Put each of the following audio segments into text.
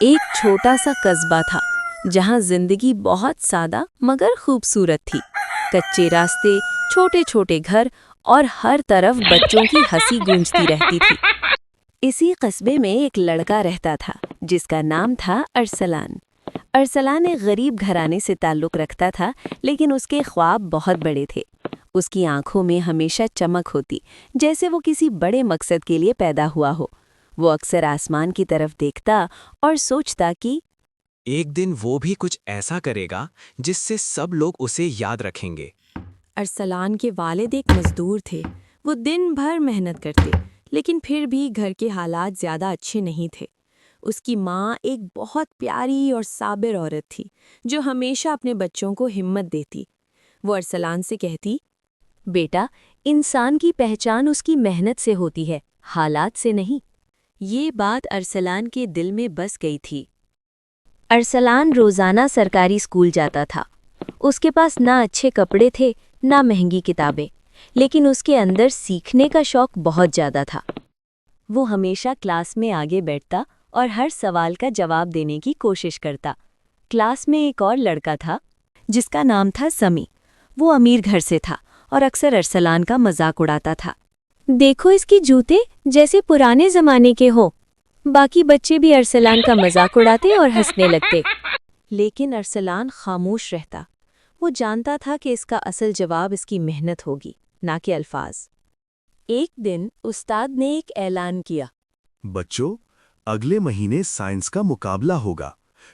ایک چھوٹا سا قصبہ تھا جہاں زندگی بہت سادہ مگر خوبصورت تھی۔ کچے راستے، چھوٹے چھوٹے گھر اور ہر طرف بچوں کی ہنسی گونجتی رہتی تھی۔ اسی قصبے میں ایک لڑکا رہتا تھا جس کا نام تھا ارسلان۔ ارسلان ایک غریب گھرانے سے تعلق رکھتا تھا، لیکن اس کے خواب بہت بڑے تھے۔ اس کی آنکھوں میں ہمیشہ چمک ہوتی، جیسے وہ کسی بڑے مقصد کے لیے پیدا ہوا ہو۔ وہ اکثر آسمان کی طرف دیکھتا اور سوچتا کہ ایک دن وہ بھی کچھ ایسا کرے گا جس سے سب لوگ اسے یاد رکھیں گے۔ ارسلان کے والد ایک مزدور تھے۔ وہ دن بھر محنت کرتے، لیکن پھر بھی گھر کے حالات زیادہ اچھے نہیں تھے۔ اس کی ماں ایک بہت پیاری اور صابر عورت تھی جو ہمیشہ اپنے بچوں کو ہمت دیتی۔ وہ ارسلان سے کہتی، بیٹا، انسان کی پہچان اس کی محنت سے ہوتی ہے، حالات سے نہیں۔ یہ بات ارسلان کے دل میں بس گئی تھی۔ ارسلان روزانہ سرکاری اسکول جاتا تھا۔ اس کے پاس نہ اچھے کپڑے تھے نہ مہنگی کتابیں، لیکن اس کے اندر سیکھنے کا شوق بہت زیادہ تھا۔ وہ ہمیشہ کلاس میں آگے بیٹھتا اور ہر سوال کا جواب دینے کی کوشش کرتا۔ کلاس میں ایک اور لڑکا تھا جس کا نام تھا سمی۔ وہ امیر گھر سے تھا اور اکثر ارسلان کا مذاق اڑاتا تھا۔ دیکھو اس کی جوتے جیسے پرانے زمانے کے ہو۔ باقی بچے بھی ارسلان کا مذاق اڑاتے اور ہنسنے لگتے، لیکن ارسلان خاموش رہتا۔ وہ جانتا تھا کہ اس کا اصل جواب اس کی محنت ہوگی، نہ کہ الفاظ۔ ایک دن استاد نے ایک اعلان کیا، بچوں، اگلے مہینے سائنس کا مقابلہ ہوگا۔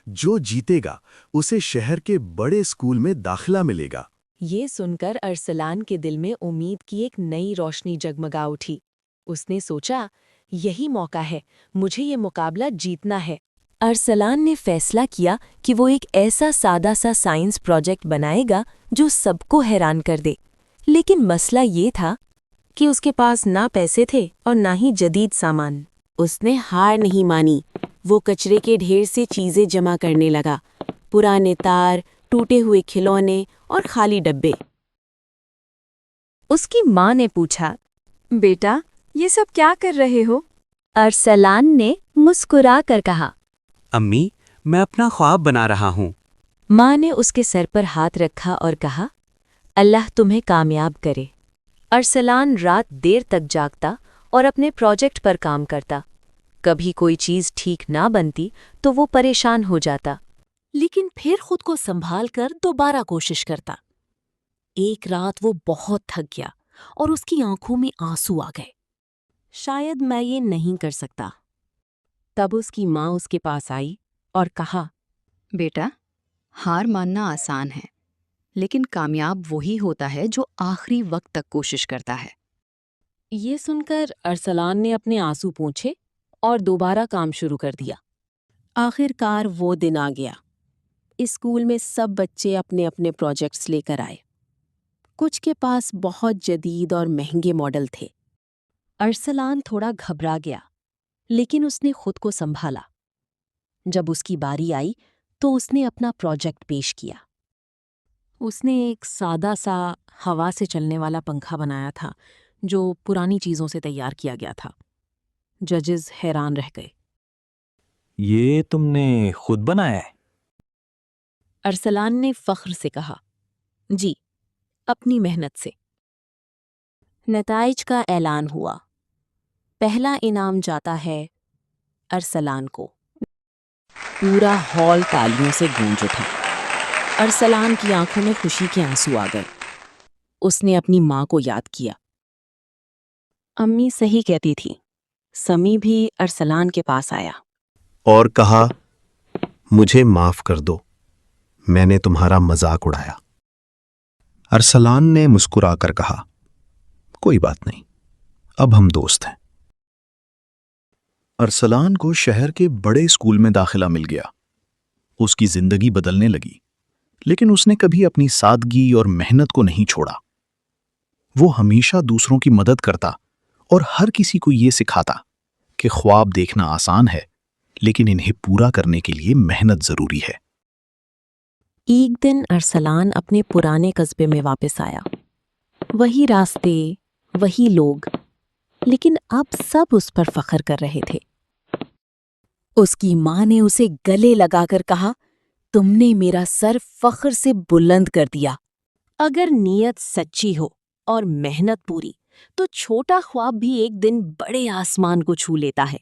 جو جیتے گا اسے شہر کے بڑے اسکول میں داخلہ ملے گا۔ یہ سن کر ارسلان کے دل میں امید کی ایک نئی روشنی جگمگا اٹھی۔ اس نے سوچا، یہی موقع ہے، مجھے یہ مقابلہ جیتنا ہے۔ ارسلان نے فیصلہ کیا کہ وہ ایک ایسا سادہ سا سائنس پروجیکٹ بنائے گا جو سب کو حیران کر دے۔ لیکن مسئلہ یہ تھا کہ اس کے پاس نہ پیسے تھے اور نہ ہی جدید سامان۔ اس نے ہار نہیں مانی۔ وہ کچرے کے ڈھیر سے چیزیں جمع کرنے لگا، پرانے تار، ٹوٹے ہوئے کھلونے اور خالی ڈبے۔ اس کی ماں نے پوچھا، بیٹا، یہ سب کیا کر رہے ہو؟ ارسلان نے مسکرا کر کہا، امی، میں اپنا خواب بنا رہا ہوں۔ ماں نے اس کے سر پر ہاتھ رکھا اور کہا، اللہ تمہیں کامیاب کرے۔ ارسلان رات دیر تک جاگتا اور اپنے پروجیکٹ پر کام کرتا۔ کبھی کوئی چیز ٹھیک نہ بنتی تو وہ پریشان ہو جاتا، لیکن پھر خود کو سنبھال کر دوبارہ کوشش کرتا۔ ایک رات وہ بہت تھک گیا اور اس کی آنکھوں میں آنسو آ گئے۔ شاید میں یہ نہیں کر سکتا۔ تب اس کی ماں اس کے پاس آئی اور کہا، بیٹا، ہار ماننا آسان ہے، لیکن کامیاب وہی ہوتا ہے جو آخری وقت تک کوشش کرتا ہے۔ یہ سن کر ارسلان نے اپنے آنسو پونچھے اور دوبارہ کام شروع کر دیا۔ آخر کار وہ دن آ گیا۔ اسکول میں سب بچے اپنے اپنے پروجیکٹس لے کر آئے۔ کچھ کے پاس بہت جدید اور مہنگے ماڈل تھے۔ ارسلان تھوڑا گھبرا گیا، لیکن اس نے خود کو سنبھالا۔ جب اس کی باری آئی تو اس نے اپنا پروجیکٹ پیش کیا۔ اس نے ایک سادہ سا ہوا سے چلنے والا پنکھا بنایا تھا جو پرانی چیزوں سے تیار کیا گیا تھا۔ ججز حیران رہ گئے۔ یہ تم نے خود بنایا ہے؟ ارسلان نے فخر سے کہا، جی، اپنی محنت سے۔ نتائج کا اعلان ہوا۔ پہلا انعام جاتا ہے ارسلان کو۔ پورا ہال تالیوں سے گونج اٹھا۔ ارسلان کی آنکھوں میں خوشی کے آنسو آ گئے۔ اس نے اپنی ماں کو یاد کیا۔ امی صحیح کہتی تھی۔ سمی بھی ارسلان کے پاس آیا اور کہا، مجھے معاف کر دو، میں نے تمہارا مذاق اڑایا۔ ارسلان نے مسکرا کر کہا، کوئی بات نہیں، اب ہم دوست ہیں۔ ارسلان کو شہر کے بڑے اسکول میں داخلہ مل گیا۔ اس کی زندگی بدلنے لگی، لیکن اس نے کبھی اپنی سادگی اور محنت کو نہیں چھوڑا۔ وہ ہمیشہ دوسروں کی مدد کرتا اور ہر کسی کو یہ سکھاتا کہ خواب دیکھنا آسان ہے، لیکن انہیں پورا کرنے کے لیے محنت ضروری ہے۔ ایک دن ارسلان اپنے پرانے قصبے میں واپس آیا۔ وہی راستے، وہی لوگ، لیکن اب سب اس پر فخر کر رہے تھے۔ اس کی ماں نے اسے گلے لگا کر کہا، تم نے میرا سر فخر سے بلند کر دیا۔ اگر نیت سچی ہو اور محنت پوری تو چھوٹا خواب بھی ایک دن بڑے آسمان کو چھو لیتا ہے۔